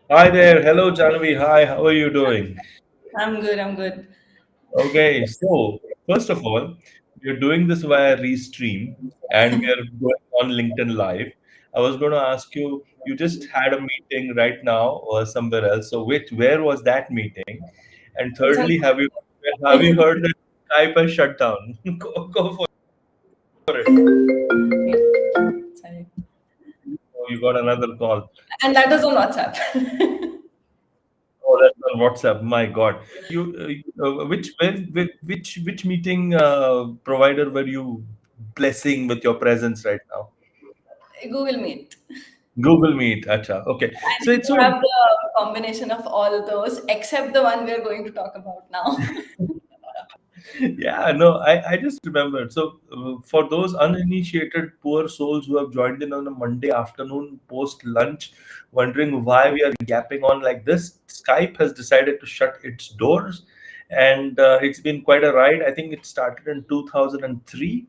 Hi there. Hello, Jahnavi. Hi, how are you doing? I'm good. I'm good. Okay, so first of all, we're doing this via Restream and we are going on LinkedIn Live. I was going to ask you, you just had a meeting right now or somewhere else. So where was that meeting? And It's on. thirdly, have you heard that Skype has shut down? Go for it. Sorry. Oh, you got another call. And that was on WhatsApp. Oh, that's on WhatsApp. My God. Which meeting provider were you blessing with your presence right now? Google Meet. Google Meet. Acha. Okay. I So think it's you so have the combination of all those, except the one we're going to talk about now. yeah, no, I just remembered. So, for those uninitiated poor souls who have joined in on a Monday afternoon post lunch, wondering why we are yapping on like this, Skype has decided to shut its doors. And it's been quite a ride. I think it started in 2003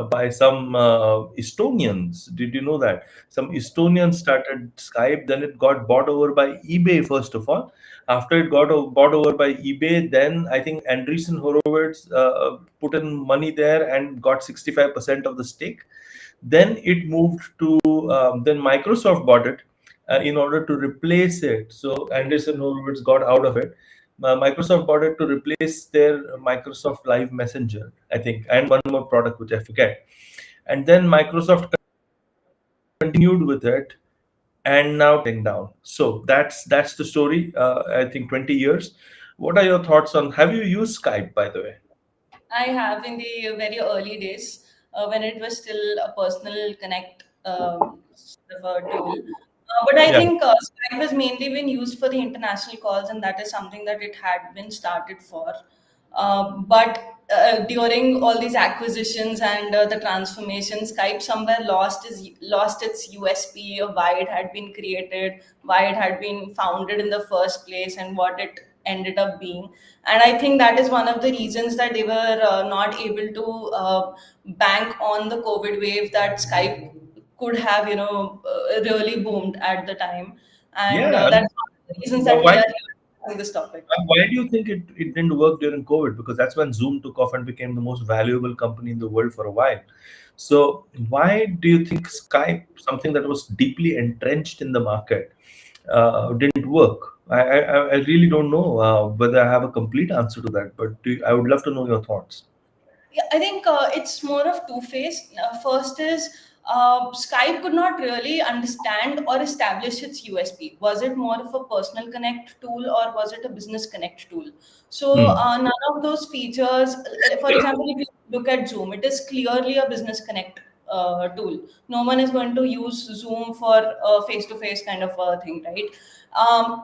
by some Estonians. Did you know that? Some Estonians started Skype, then it got bought over by eBay, first of all. After it got bought over by eBay, then I think Andreessen Horowitz put in money there and got 65% of the stake. Then it moved to, then Microsoft bought it in order to replace it. So Andreessen Horowitz got out of it. Microsoft bought it to replace their Microsoft Live Messenger, I think, and one more product which I forget. And then Microsoft continued with it and now shutting down. So that's the story. I think 20 years. What are your thoughts on? Have you used Skype, by the way? I have in the very early days when it was still a personal connect sort of a tool. But I Yeah, think Skype has mainly been used for the international calls, and that is something that it had been started for. But during all these acquisitions and the transformation, Skype somewhere lost its USP of why it had been created, why it had been founded in the first place, and what it ended up being. And I think that is one of the reasons that they were not able to bank on the COVID wave that Skype could have, really boomed at the time. And yeah. that's one of the reasons that we Why? are here discussing this topic. Why do you think it didn't work during COVID? Because that's when Zoom took off and became the most valuable company in the world for a while. So why do you think Skype, something that was deeply entrenched in the market, didn't work? I really don't know whether I have a complete answer to that, but I would love to know your thoughts. Yeah, I think it's more of two-faced. First is Skype could not really understand or establish its USP. Was it more of a personal connect tool or was it a business connect tool? So Hmm. none of those features. For example, if you look at Zoom, it is clearly a business connect tool. No one is going to use Zoom for a face-to-face kind of a thing, right?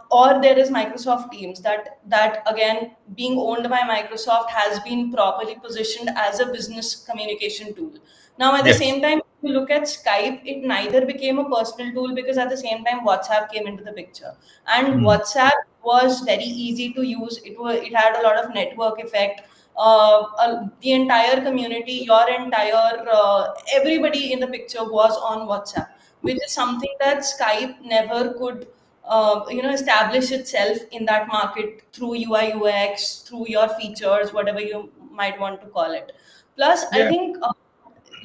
Or there is Microsoft Teams that again being owned by Microsoft has been properly positioned as a business communication tool. Now at the Yes. same time, if you look at Skype, it neither became a personal tool because at the same time WhatsApp came into the picture, and Hmm. WhatsApp was very easy to use. It had a lot of network effect. The entire community, your entire everybody in the picture was on WhatsApp, which is something that Skype never could establish itself in that market through UI UX, through your features, whatever you might want to call it. Plus I Yeah. think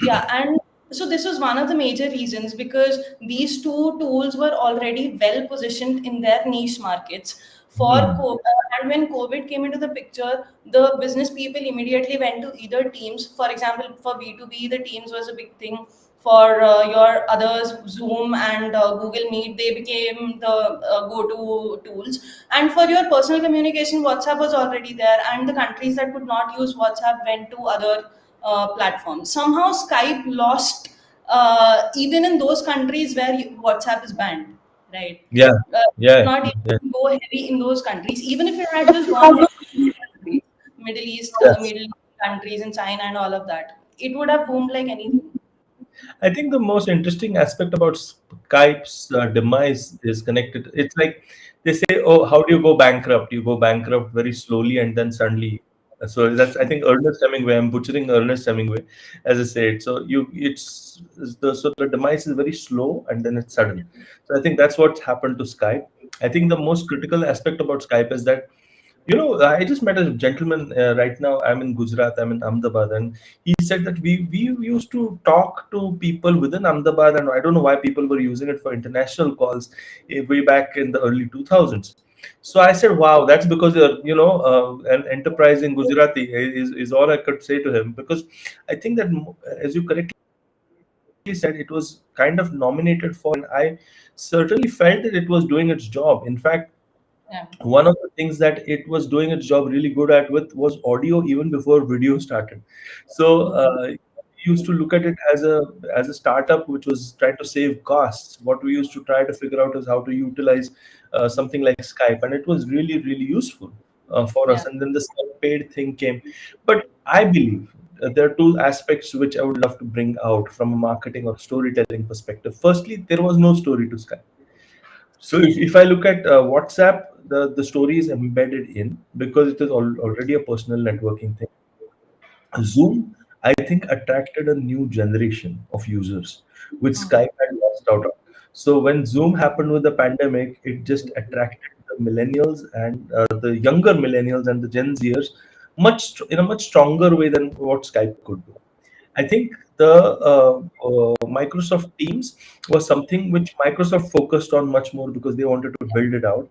yeah, and so this was one of the major reasons because these two tools were already well positioned in their niche markets for Hmm. and when COVID came into the picture, the business people immediately went to either Teams. For example, for B2B, the Teams was a big thing. For your others, Zoom and Google Meet, they became the go-to tools. And for your personal communication, WhatsApp was already there, and the countries that could not use WhatsApp went to other platforms. Somehow, Skype lost even in those countries where WhatsApp is banned, right? Yeah. Yeah. Not Yeah. even go heavy in those countries. Even if it had just gone heavy in those countries, Yes. Middle East countries and China and all of that, it would have boomed like anything. I think the most interesting aspect about Skype's demise is connected. It's like they say, "Oh, how do you go bankrupt? You go bankrupt very slowly, and then suddenly." So that's, I think, Ernest Hemingway. I'm butchering Ernest Hemingway, as I say it. So it's the demise is very slow and then it's sudden. So I think that's what's happened to Skype. I think the most critical aspect about Skype is that, I just met a gentleman right now. I'm in Gujarat, I'm in Ahmedabad, and he said that we used to talk to people within Ahmedabad, and I don't know why people were using it for international calls way back in the early 2000s. So I said, wow, that's because you're, an enterprising Gujarati is all I could say to him, because I think that, as you correctly said, it was kind of nominated for, and I certainly felt that it was doing its job. In fact, Yeah. one of the things that it was doing its job really good at with was audio even before video started. So we used to look at it as a startup which was trying to save costs. What we used to try to figure out is how to utilize something like Skype, and it was really really useful for Yeah. us. And then the paid thing came, but I believe there are two aspects which I would love to bring out from a marketing or storytelling perspective. Firstly, there was no story to Skype. So if I look at WhatsApp, the story is embedded in because it is already a personal networking thing. Zoom, I think, attracted a new generation of users, which Mm. Skype had lost out on. So when Zoom happened with the pandemic, it just attracted the millennials and the younger millennials and the Gen Zers in a much stronger way than what Skype could do. I think the Microsoft Teams was something which Microsoft focused on much more because they wanted to build it out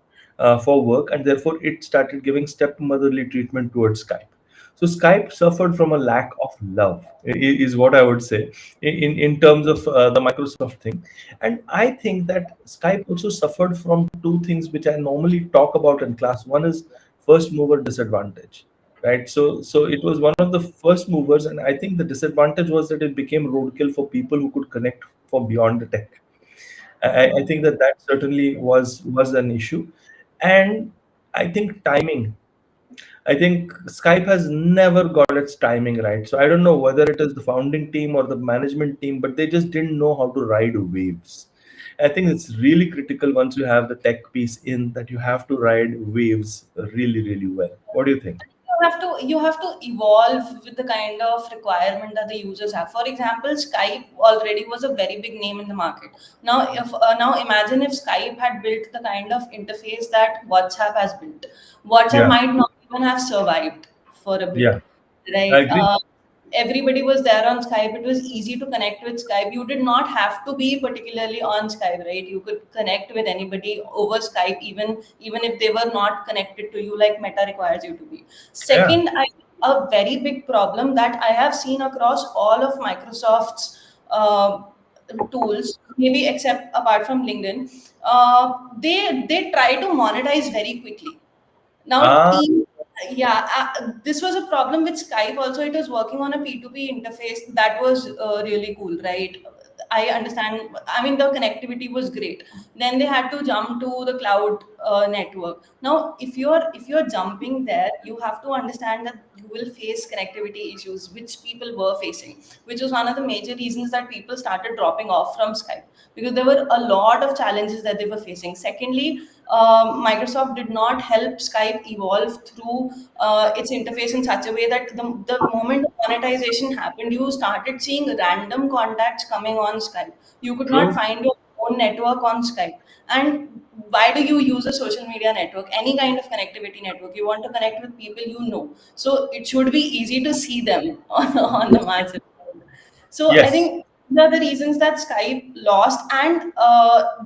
for work, and therefore it started giving stepmotherly treatment towards Skype. So Skype suffered from a lack of love, is what I would say, in terms of the Microsoft thing. And I think that Skype also suffered from two things which I normally talk about in class. One is first mover disadvantage, right? So it was one of the first movers, and I think the disadvantage was that it became roadkill for people who could connect for beyond the tech. I think that that certainly was an issue. And I think timing, I think Skype has never got its timing right. So I don't know whether it is the founding team or the management team, but they just didn't know how to ride waves. I think it's really critical once you have the tech piece in that you have to ride waves really, really well. What do you think? You have to evolve with the kind of requirement that the users have. For example, Skype already was a very big name in the market. Now imagine if Skype had built the kind of interface that WhatsApp has built. WhatsApp Yeah, might not even have survived for a yeah, bit, I right? agree. Everybody was there on Skype. It was easy to connect with Skype. You did not have to be particularly on Skype, right? You could connect with anybody over Skype, even if they were not connected to you, like Meta requires you to be. Yeah. Second, a very big problem that I have seen across all of Microsoft's tools, maybe except apart from LinkedIn, they try to monetize very quickly. Now, Ah, team, yeah, this was a problem with Skype. Also, it was working on a P2P interface that was really cool, right? I understand. I mean, the connectivity was great. Then they had to jump to the cloud network. Now, if you're jumping there, you have to understand that you will face connectivity issues, which people were facing, which was one of the major reasons that people started dropping off from Skype, because there were a lot of challenges that they were facing. Secondly, Microsoft did not help Skype evolve through its interface in such a way that the moment monetization happened, you started seeing random contacts coming on Skype. You could not true. find your own network on Skype. And why do you use a social media network? Any kind of connectivity network. You want to connect with people you know. So it should be easy to see them on the margin. So I Yes. think these are the reasons that Skype lost, and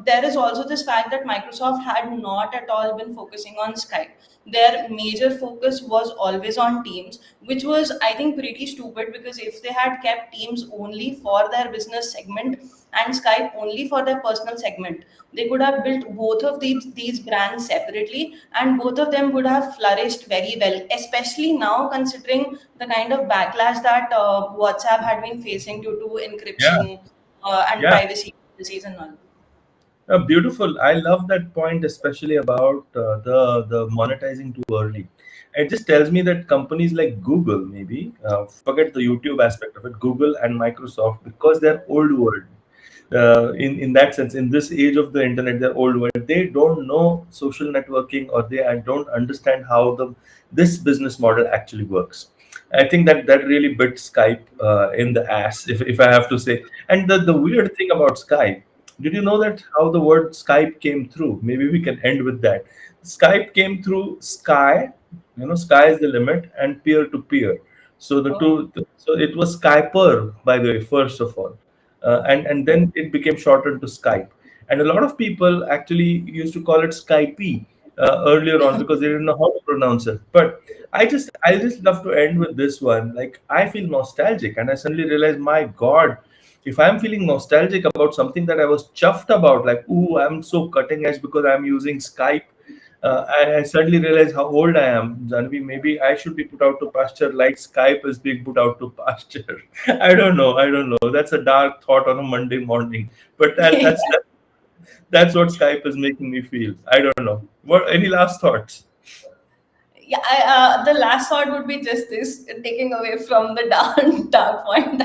there is also this fact that Microsoft had not at all been focusing on Skype. Their major focus was always on Teams, which was, I think, pretty stupid, because if they had kept Teams only for their business segment and Skype only for their personal segment, they could have built both of these brands separately, and both of them would have flourished very well, especially now considering the kind of backlash that WhatsApp had been facing due to Yeah. encryption and Yeah. privacy policies and all. Beautiful. I love that point, especially about the monetizing too early. It just tells me that companies like Google, maybe forget the YouTube aspect of it, Google and Microsoft, because they're old world. In that sense, in this age of the internet, they're old world. They don't know social networking, or they don't understand how the this business model actually works. I think that that really bit Skype in the ass, if I have to say. And the weird thing about Skype, Did you know that how the word Skype came through? Maybe we can end with that. Skype came through sky, sky is the limit, and peer to peer. So the Oh, two, so it was Skyper, by the way, first of all, and then it became shortened to Skype. And a lot of people actually used to call it Skype earlier on because they didn't know how to pronounce it. But I just love to end with this one. Like I feel nostalgic, and I suddenly realized, my God, if I'm feeling nostalgic about something that I was chuffed about, like, ooh, I'm so cutting edge because I'm using Skype, I suddenly realize how old I am. Janvi, maybe I should be put out to pasture like Skype is being put out to pasture. I don't know. I don't know. That's a dark thought on a Monday morning, but that's what Skype is making me feel. I don't know. What? Any last thoughts? yeah. The last thought would be just this, taking away from the dark dark point.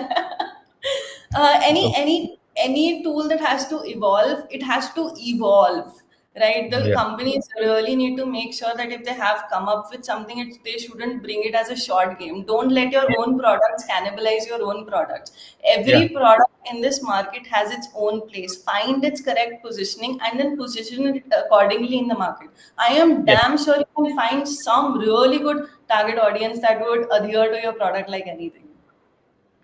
Okay. Any tool that has to evolve, it has to evolve, right? The Yeah. companies really need to make sure that if they have come up with something, they shouldn't bring it as a short game. Don't let your Yeah. own products cannibalize your own products. Yeah. Every product in this market has its own place. Find its correct positioning and then position it accordingly in the market. I am Yes. damn sure you can find some really good target audience that would adhere to your product like anything.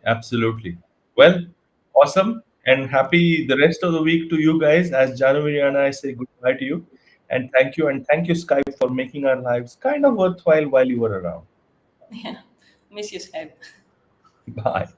Absolutely. Well, awesome and happy the rest of the week to you guys as Jahnavi and I say goodbye to you. And thank you, Skype, for making our lives kind of worthwhile while you were around. Yeah, miss you, Skype. Bye.